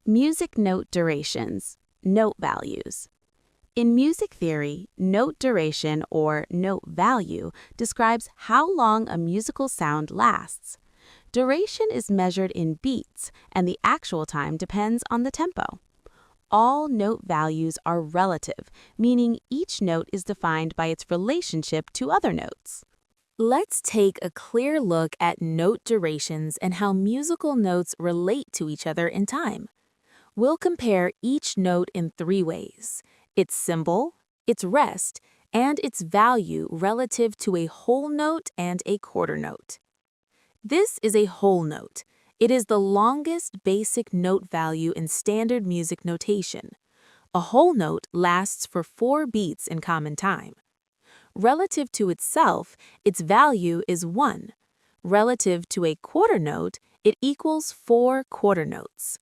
Music note durations, note values. In music theory, note duration or note value describes how long a musical sound lasts. Duration is measured in beats, and the actual time depends on the tempo. All note values are relative, meaning each note is defined by its relationship to other notes. Let's take a clear look at note durations and how musical notes relate to each other in time. We'll compare each note in 3 ways: its symbol, its rest, and its value relative to a whole note and a quarter note. This is a whole note. It is the longest basic note value in standard music notation. A whole note lasts for 4 beats in common time. Relative to itself, its value is 1. Relative to a quarter note, it equals 4 quarter notes.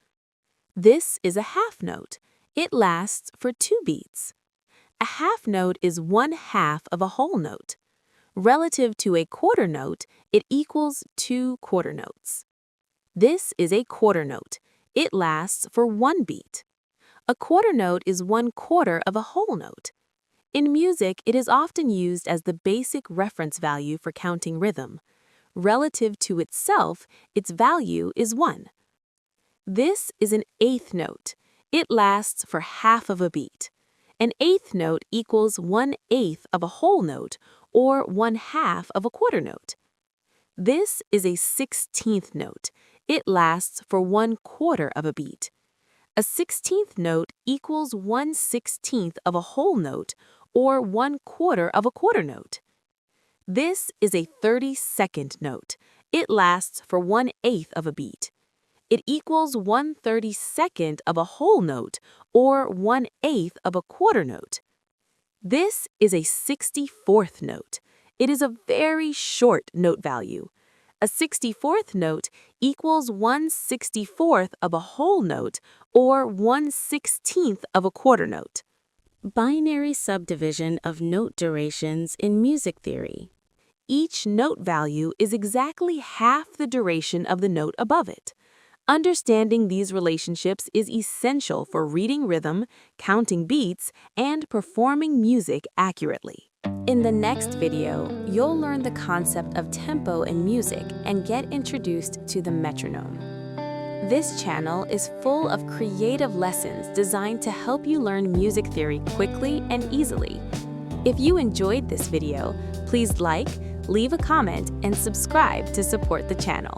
This is a half note. It lasts for 2 beats. A half note is 1/2 of a whole note. Relative to a quarter note, it equals 2 quarter notes. This is a quarter note. It lasts for 1 beat. A quarter note is 1/4 of a whole note. In music, it is often used as the basic reference value for counting rhythm. Relative to itself, its value is 1. This is an eighth note. It lasts for half of a beat. An eighth note equals 1/8 of a whole note, or 1/2 of a quarter note. This is a 16th note. It lasts for 1/4 of a beat. A 16th note equals 1/16 of a whole note, or 1/4 of a quarter note. This is a 32nd note. It lasts for 1/8 of a beat. It equals 1/32 of a whole note, or 1/8 of a quarter note. This is a 64th note. It is a very short note value. A 64th note equals 1/64 of a whole note, or 1/16 of a quarter note. Binary subdivision of note durations in music theory. Each note value is exactly half the duration of the note above it. Understanding these relationships is essential for reading rhythm, counting beats, and performing music accurately. In the next video, you'll learn the concept of tempo in music and get introduced to the metronome. This channel is full of creative lessons designed to help you learn music theory quickly and easily. If you enjoyed this video, please like, leave a comment, and subscribe to support the channel.